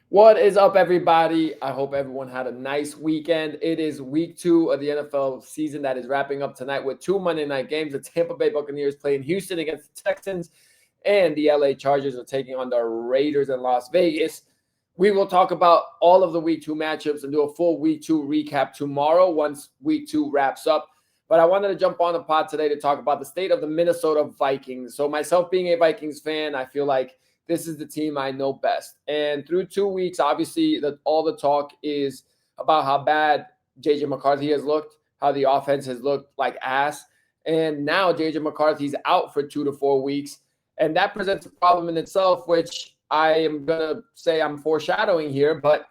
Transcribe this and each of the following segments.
What is up, everybody? I hope everyone had a nice weekend. It is week 2 of the NFL season that is wrapping up tonight with two Monday night games. The Tampa Bay Buccaneers playing Houston against the Texans, and the LA Chargers are taking on the Raiders in Las Vegas. We will talk about all of the week 2 matchups and do a full week 2 recap tomorrow once week 2 wraps up. But I wanted to jump on the pod today to talk about the state of the Minnesota Vikings. So, myself being a Vikings fan, I feel like this is the team I know best. And through 2 weeks, obviously, all the talk is about how bad JJ McCarthy has looked, how the offense has looked like ass. And now JJ McCarthy's out for 2 to 4 weeks. And that presents a problem in itself, which I am going to say I'm foreshadowing here. But,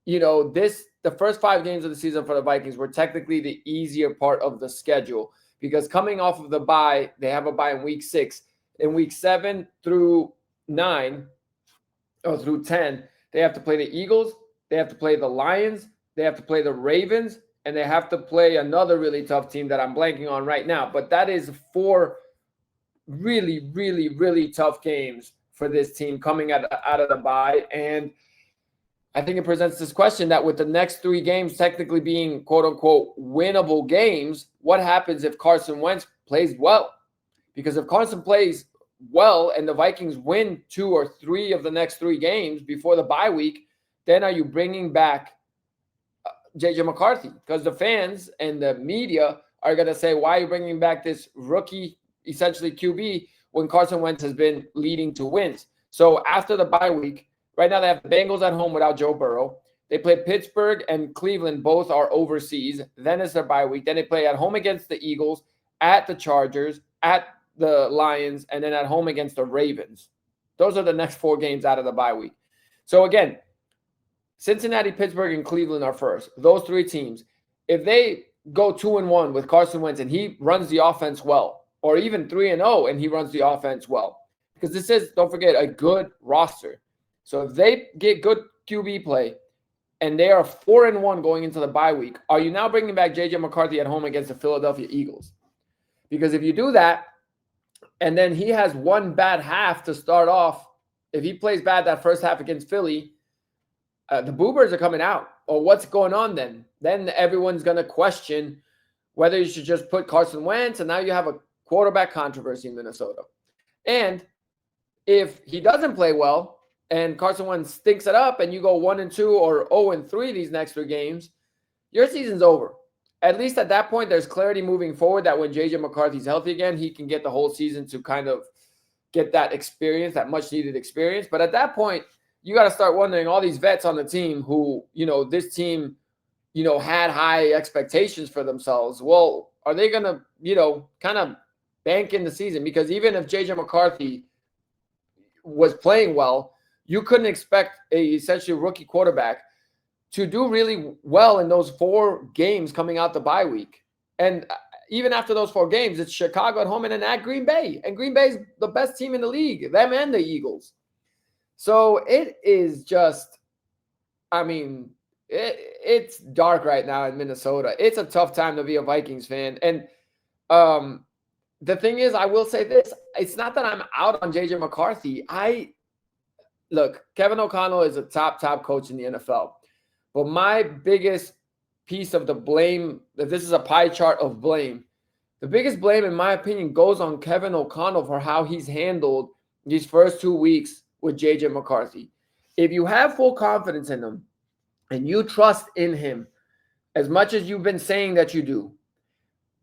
the first 5 games of the season for the Vikings were technically the easier part of the schedule because coming off of the bye, they have a bye in week 6. In week 7 through 9 or through 10, they have to play the Eagles, they have to play the Lions, they have to play the Ravens, and they have to play another really tough team that I'm blanking on right now. But that is 4 really, really, really tough games for this team coming out of the bye. And I think it presents this question that with the next 3 games technically being quote unquote winnable games, what happens if Carson Wentz plays well? Because if Carson plays well and the Vikings win 2 or 3 of the next 3 games before the bye week, then are you bringing back JJ McCarthy? Because the fans and the media are going to say, why are you bringing back this rookie, essentially QB, when Carson Wentz has been leading to wins? So after the bye week, right now they have the Bengals at home without Joe Burrow. They play Pittsburgh and Cleveland, both are overseas. Then it's their bye week. Then they play at home against the Eagles, at the Chargers, at the Lions, and then at home against the Ravens. Those are the next 4 games out of the bye week. So again, Cincinnati, Pittsburgh, and Cleveland are first. Those 3 teams, if they go 2-1 with Carson Wentz and he runs the offense well, or even 3-0 and he runs the offense well, because this is, don't forget, a good roster. So if they get good QB play and they are 4-1 going into the bye week, are you now bringing back JJ McCarthy at home against the Philadelphia Eagles? Because if you do that, and then he has one bad half to start off, if he plays bad that first half against Philly, the boobers are coming out. Or what's going on then? Then everyone's going to question whether you should just put Carson Wentz, and now you have a quarterback controversy in Minnesota. And if he doesn't play well and Carson Wentz stinks it up and you go 1-2 or 0-3 these next 3 games, your season's over. At least at that point, there's clarity moving forward that when JJ McCarthy's healthy again, he can get the whole season to kind of get that experience, that much needed experience. But at that point, you got to start wondering, all these vets on the team who, this team, had high expectations for themselves. Well, are they going to, kind of bank in the season? Because even if JJ McCarthy was playing well, you couldn't expect a essentially rookie quarterback to do really well in those 4 games coming out the bye week. And even after those 4 games, it's Chicago at home and then at Green Bay. And Green Bay is the best team in the league, them and the Eagles. So it is just, it's dark right now in Minnesota. It's a tough time to be a Vikings fan. And the thing is, I will say this. It's not that I'm out on JJ McCarthy. Look, Kevin O'Connell is a top coach in the NFL. But my biggest piece of the blame, if this is a pie chart of blame, the biggest blame, in my opinion, goes on Kevin O'Connell for how he's handled these first 2 weeks with JJ McCarthy. If you have full confidence in him and you trust in him as much as you've been saying that you do,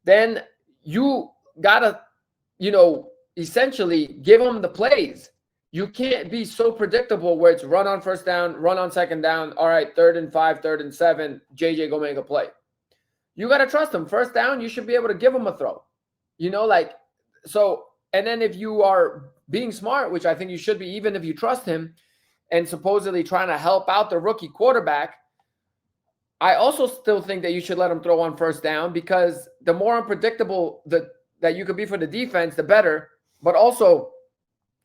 then you got to, essentially give him the plays. You can't be so predictable where it's run on first down, run on second down. All right, 3rd and 5, 3rd and 7, JJ go make a play. You got to trust him. First down, you should be able to give him a throw. So, and then if you are being smart, which I think you should be, even if you trust him and supposedly trying to help out the rookie quarterback, I also still think that you should let him throw on first down, because the more unpredictable that you could be for the defense, the better. But also,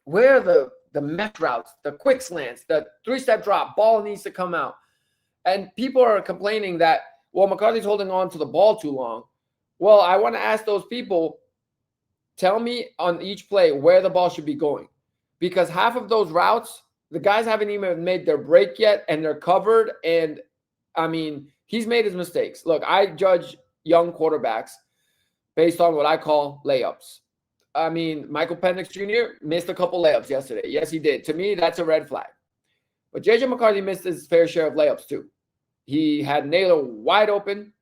where the mesh routes, the quick slants, the 3-step drop, ball needs to come out. And people are complaining that, well, McCarthy's holding on to the ball too long. Well, I want to ask those people, tell me on each play where the ball should be going. Because half of those routes the guys haven't even made their break yet, and they're covered. And I mean, he's made his mistakes. Look, I judge young quarterbacks based on what I call layups. I mean, Michael Penix Jr. missed a couple layups yesterday. Yes, he did. To me, that's a red flag. But JJ McCarthy missed his fair share of layups too. He had Naylor wide open,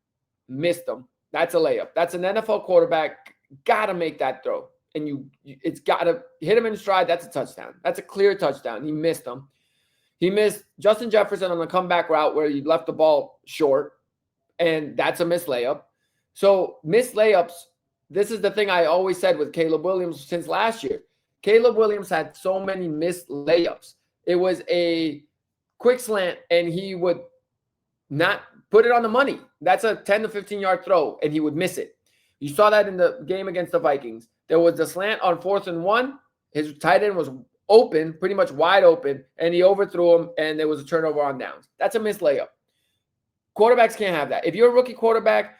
missed them. That's a layup. That's an NFL quarterback. Got to make that throw. And it's got to hit him in stride. That's a touchdown. That's a clear touchdown. He missed them. He missed Justin Jefferson on the comeback route where he left the ball short, and that's a missed layup. So missed layups, this is the thing I always said with Caleb Williams since last year. Caleb Williams had so many missed layups. It was a quick slant, and he would not put it on the money. That's a 10 to 15-yard throw, and he would miss it. You saw that in the game against the Vikings. There was the slant on 4th and 1. His tight end was open, pretty much wide open, and he overthrew him, and there was a turnover on downs. That's a missed layup. Quarterbacks can't have that. If you're a rookie quarterback,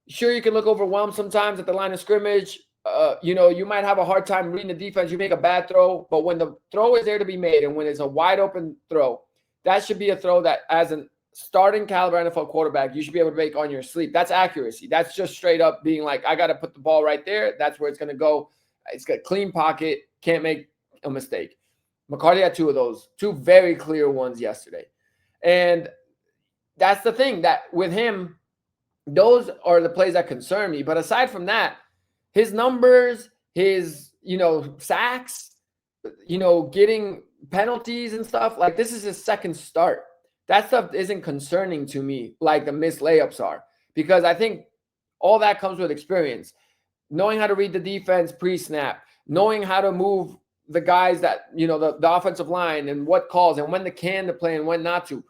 sure, you can look overwhelmed sometimes at the line of scrimmage. You might have a hard time reading the defense. You make a bad throw, but when the throw is there to be made and when it's a wide open throw, that should be a throw that as a starting caliber NFL quarterback, you should be able to make on your sleep. That's accuracy. That's just straight up being like, I got to put the ball right there. That's where it's going to go. It's got a clean pocket. Can't make a mistake. McCarthy had 2 of those, 2 very clear ones yesterday. And that's the thing that with him, those are the plays that concern me. But aside from that, his numbers, his, sacks, getting penalties and stuff, like this is his second start. That stuff isn't concerning to me like the missed layups are, because I think all that comes with experience, knowing how to read the defense pre-snap, knowing how to move the guys that, the offensive line and what calls and when to play and when not to.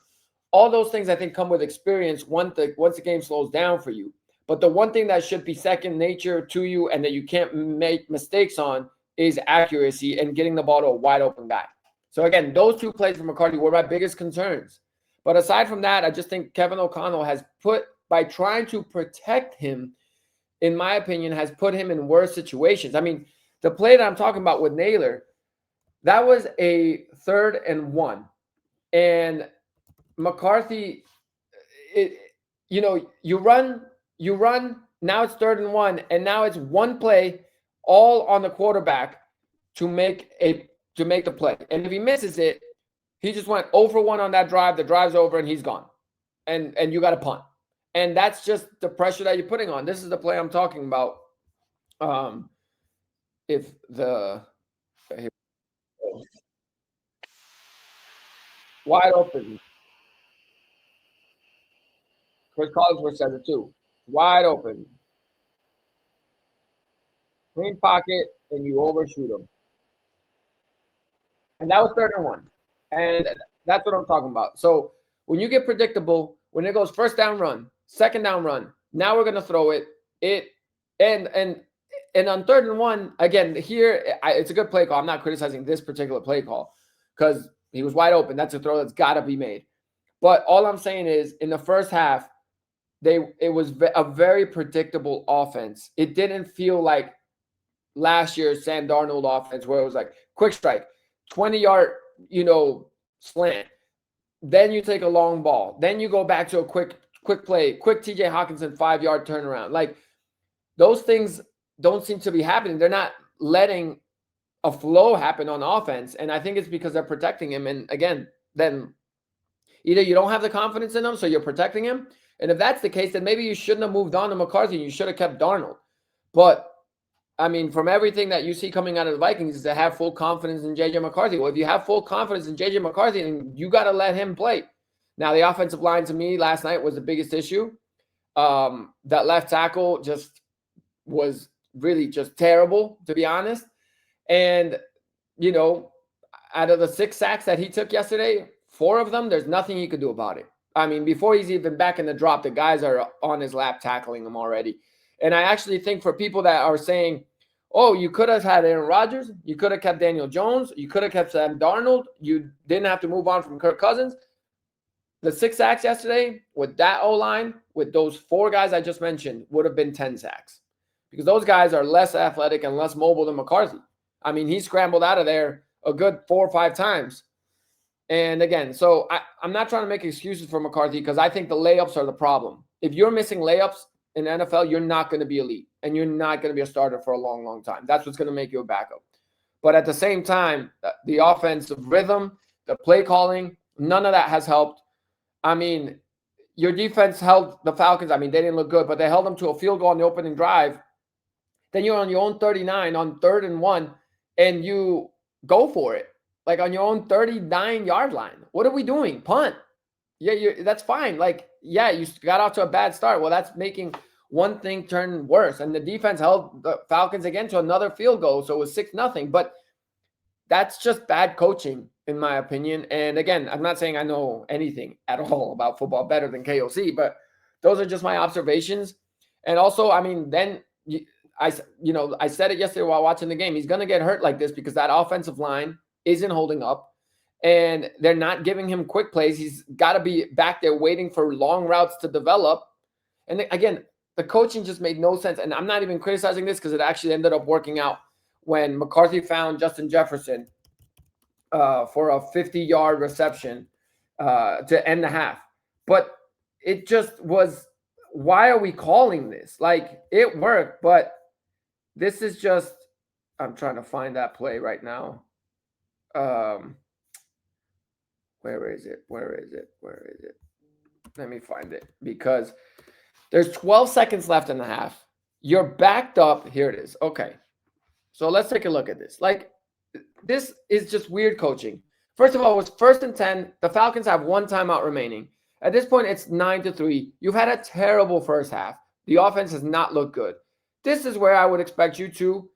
All those things I think come with experience once the game slows down for you. But the one thing that should be second nature to you and that you can't make mistakes on is accuracy and getting the ball to a wide open guy. So again, those 2 plays for McCarthy were my biggest concerns. But aside from that, I just think Kevin O'Connell has by trying to protect him, in my opinion, has put him in worse situations. I mean, the play that I'm talking about with Naylor, that was a 3rd and 1. And McCarthy, you run, now it's 3rd and 1, and now it's one play all on the quarterback to make the play. And if he misses it, he just went 0 for 1 on that drive. The drive's over and he's gone. And you got to punt. And that's just the pressure that you're putting on. This is the play I'm talking about. Wide open. Chris Collinsworth says it too. Wide open. Clean pocket, and you overshoot him. And that was 3rd and 1. And that's what I'm talking about. So when you get predictable, when it goes 1st down run, 2nd down run, now we're going to throw it. And on 3rd and 1, again, here, it's a good play call. I'm not criticizing this particular play call because he was wide open. That's a throw that's got to be made. But all I'm saying is in the first half, it was a very predictable offense. It didn't feel like last year's Sam Darnold offense where it was like quick strike, 20-yard, slant. Then you take a long ball. Then you go back to a quick play, quick TJ Hawkinson 5-yard turnaround. Like those things don't seem to be happening. They're not letting a flow happen on offense. And I think it's because they're protecting him. And again, then either you don't have the confidence in him, so you're protecting him. And if that's the case, then maybe you shouldn't have moved on to McCarthy. You should have kept Darnold. But I mean, from everything that you see coming out of the Vikings is to have full confidence in JJ McCarthy. Well, if you have full confidence in JJ McCarthy, then you got to let him play. Now, the offensive line to me last night was the biggest issue. That left tackle just was really just terrible, to be honest. And, out of the 6 sacks that he took yesterday, 4 of them, there's nothing he could do about it. I mean, before he's even back in the drop, the guys are on his lap tackling him already. And I actually think for people that are saying, oh, you could have had Aaron Rodgers, you could have kept Daniel Jones, you could have kept Sam Darnold, you didn't have to move on from Kirk Cousins. The 6 sacks yesterday with that O-line, with those 4 guys I just mentioned, would have been 10 sacks. Because those guys are less athletic and less mobile than McCarthy. I mean, he scrambled out of there a good 4 or 5 times. And again, so I'm not trying to make excuses for McCarthy because I think the layups are the problem. If you're missing layups in the NFL, you're not going to be elite and you're not going to be a starter for a long, long time. That's what's going to make you a backup. But at the same time, the offensive rhythm, the play calling, none of that has helped. I mean, your defense held the Falcons. I mean, they didn't look good, but they held them to a field goal on the opening drive. Then you're on your own 39 on 3rd and 1, and you go for it. Like on your own 39-yard line. What are we doing? Punt. Yeah, that's fine. Like, yeah, you got off to a bad start. Well, that's making one thing turn worse. And the defense held the Falcons again to another field goal, so it was 6-0. But that's just bad coaching, in my opinion. And again, I'm not saying I know anything at all about football better than KOC, but those are just my observations. And also, I mean, then I said it yesterday while watching the game. He's going to get hurt like this because that offensive line isn't holding up, and they're not giving him quick plays. He's got to be back there waiting for long routes to develop. And again, the coaching just made no sense. And I'm not even criticizing this because it actually ended up working out when McCarthy found Justin Jefferson for a 50-yard reception to end the half. But it just was, why are we calling this? Like, it worked, but this is just, I'm trying to find that play right now. Where is it? Let me find it, because there's 12 seconds left in the half. You're backed up. Here it is. Okay. So let's take a look at this. Like, this is just weird coaching. First of all, it was 1st and 10. The Falcons have one timeout remaining. At this point, it's 9-3. You've had a terrible first half. The offense has not looked good. This is where I would expect you to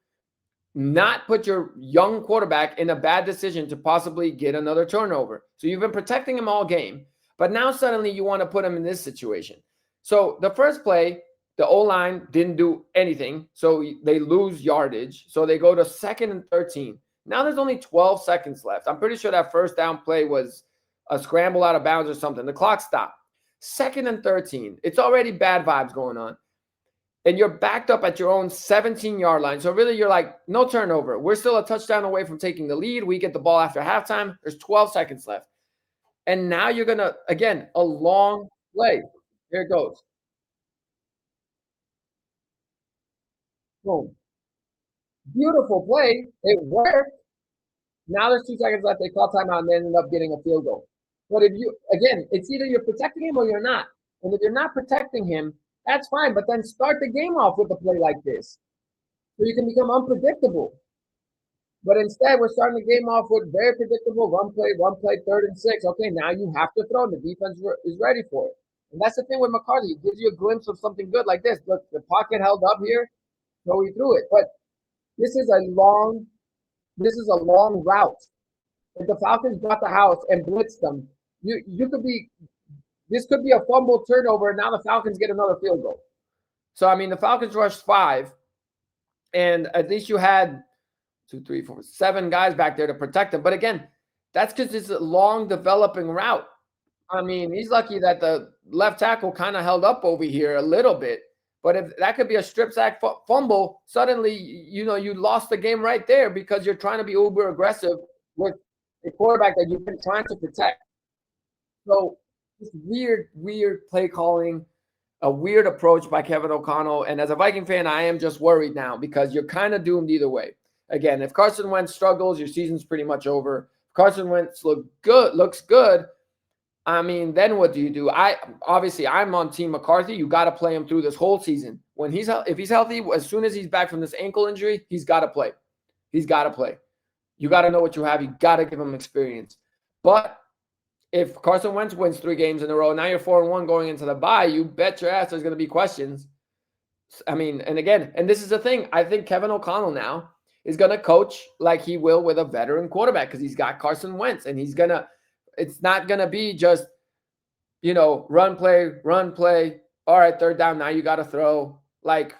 not put your young quarterback in a bad decision to possibly get another turnover. So you've been protecting him all game, but now suddenly you want to put him in this situation. So the first play, the O-line didn't do anything, so they lose yardage. So they go to 2nd and 13. Now there's only 12 seconds left. I'm pretty sure that first down play was a scramble out of bounds or something. The clock stopped. 2nd and 13. It's already bad vibes going on. And you're backed up at your own 17-yard line. So really, you're like, no turnover. We're still a touchdown away from taking the lead. We get the ball after halftime. There's 12 seconds left. And now you're going to, again, a long play. Here it goes. Boom. Beautiful play. It worked. Now there's 2 seconds left. They call timeout and they ended up getting a field goal. But if you, again, it's either you're protecting him or you're not. And if you're not protecting him, that's fine. But then start the game off with a play like this, so you can become unpredictable. But instead, we're starting the game off with very predictable one play, 3rd and 6. Okay, now you have to throw. The defense is ready for it. And that's the thing with McCarthy. It gives you a glimpse of something good like this. Look, the pocket held up here, so he threw it. But this is a long route. If the Falcons bought the house and blitzed them, this could be a fumble turnover, and now the Falcons get another field goal. So, I mean, the Falcons rushed 5, and at least you had 2, 3, 4, 7 guys back there to protect them. But again, that's because it's a long developing route. I mean, he's lucky that the left tackle kind of held up over here a little bit. But if that could be a strip sack fumble, suddenly, you lost the game right there because you're trying to be uber aggressive with a quarterback that you've been trying to protect. So just weird play calling, a weird approach by Kevin O'Connell. And as a Viking fan, I am just worried now because you're kind of doomed either way. Again, if Carson Wentz struggles, your season's pretty much over. If Carson Wentz looks good, I mean, then what do you do? I'm on Team McCarthy. You got to play him through this whole season. If he's healthy, as soon as he's back from this ankle injury, he's got to play. He's got to play. You got to know what you have. You got to give him experience. But if Carson Wentz wins 3 games in a row, now you're 4-1 going into the bye, you bet your ass there's going to be questions. I mean, and this is the thing. I think Kevin O'Connell now is going to coach like he will with a veteran quarterback because he's got Carson Wentz, and it's not going to be just, run play. All right, 3rd down, now you got to throw. Like,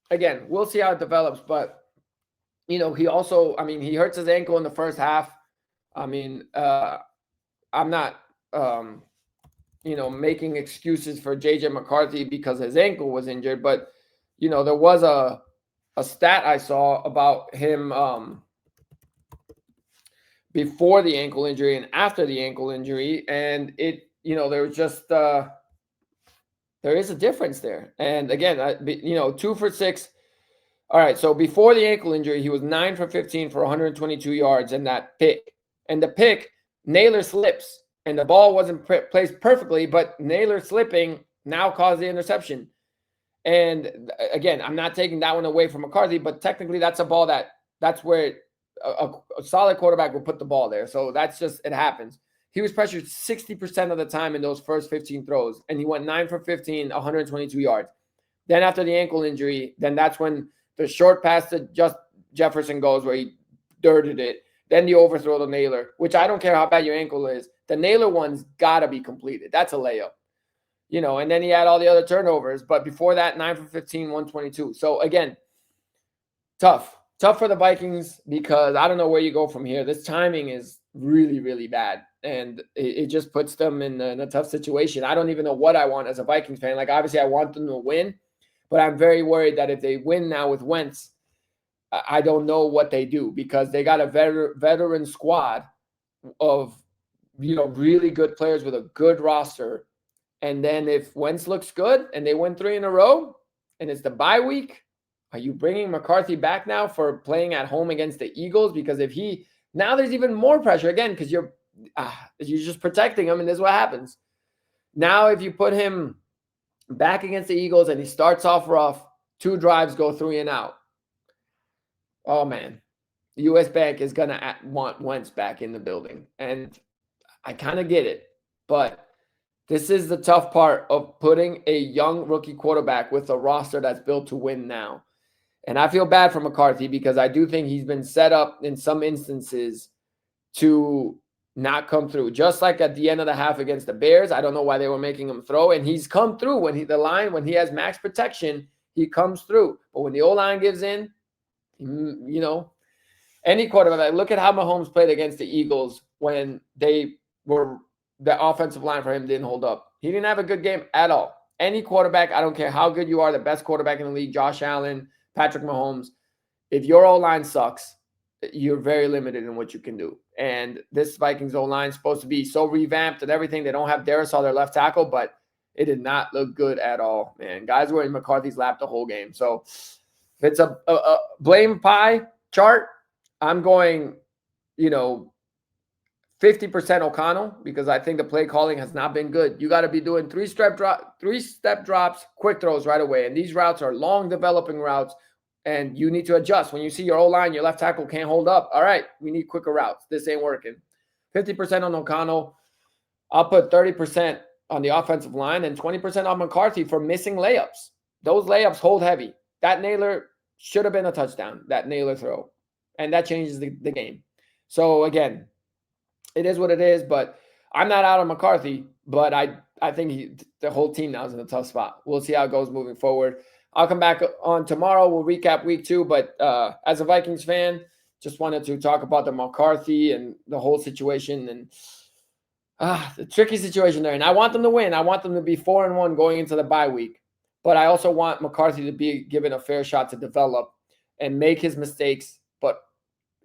again, we'll see how it develops. But, he also, he hurts his ankle in the first half. I'm not, making excuses for J.J. McCarthy because his ankle was injured. But, there was a stat I saw about him before the ankle injury and after the ankle injury. And there was just, there is a difference there. And again, 2 for 6. All right. So before the ankle injury, he was 9 for 15 for 122 yards and that pick. And the pick, Naylor slips and the ball wasn't placed perfectly, but Naylor slipping now caused the interception. And again, I'm not taking that one away from McCarthy, but technically that's a ball that's where a solid quarterback will put the ball there. So that's just, it happens. He was pressured 60% of the time in those first 15 throws, and he went 9 for 15, 122 yards. Then after the ankle injury, then that's when the short pass to just Jefferson goes where he dirted it. Then the overthrow to Naylor, which I don't care how bad your ankle is. The Naylor one's got to be completed. That's a layup. And then he had all the other turnovers. But before that, 9 for 15, 122. So, again, tough for the Vikings because I don't know where you go from here. This timing is really, really bad. And it just puts them in a tough situation. I don't even know what I want as a Vikings fan. Like, obviously, I want them to win. But I'm very worried that if they win now with Wentz, I don't know what they do because they got a veteran squad of, really good players with a good roster. And then if Wentz looks good and they win 3 in a row and it's the bye week, are you bringing McCarthy back now for playing at home against the Eagles? Because now there's even more pressure again because you're just protecting him and this is what happens. Now if you put him back against the Eagles and he starts off rough, 2 drives go 3 and out. Oh, man. U.S. Bank is going to want Wentz back in the building. And I kind of get it. But this is the tough part of putting a young rookie quarterback with a roster that's built to win now. And I feel bad for McCarthy because I do think he's been set up in some instances to not come through. Just like at the end of the half against the Bears, I don't know why they were making him throw. And he's come through when he has max protection, he comes through. But when the O-line gives in, any quarterback, look at how Mahomes played against the Eagles when the offensive line for him didn't hold up. He didn't have a good game at all. Any quarterback, I don't care how good you are, the best quarterback in the league, Josh Allen, Patrick Mahomes, if your O-line sucks, you're very limited in what you can do. And this Vikings O-line is supposed to be so revamped and everything. They don't have Darisaw, their left tackle, but it did not look good at all, man. Guys were in McCarthy's lap the whole game. So if it's a blame pie chart, I'm going, 50% O'Connell because I think the play calling has not been good. You got to be doing 3-step drops, quick throws right away. And these routes are long developing routes, and you need to adjust. When you see your O-line, your left tackle can't hold up. All right, we need quicker routes. This ain't working. 50% on O'Connell. I'll put 30% on the offensive line and 20% on McCarthy for missing layups. Those layups hold heavy. That Naylor should have been a touchdown, that Naylor throw. And that changes the game. So, again, it is what it is, but I'm not out on McCarthy, but I think the whole team now is in a tough spot. We'll see how it goes moving forward. I'll come back on tomorrow. We'll recap week 2, but as a Vikings fan, just wanted to talk about the McCarthy and the whole situation and the tricky situation there. And I want them to win. I want them to be 4-1 going into the bye week, but I also want McCarthy to be given a fair shot to develop and make his mistakes, but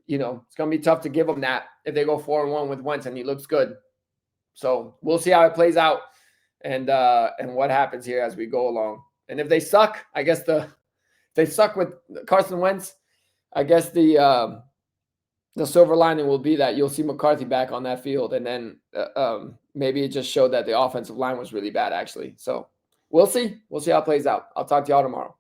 it's going to be tough to give them that if they go 4-1 with Wentz and he looks good. So we'll see how it plays out and what happens here as we go along. And if they suck, I guess if they suck with Carson Wentz, I guess the silver lining will be that you'll see McCarthy back on that field. And then maybe it just showed that the offensive line was really bad, actually. So we'll see. We'll see how it plays out. I'll talk to y'all tomorrow.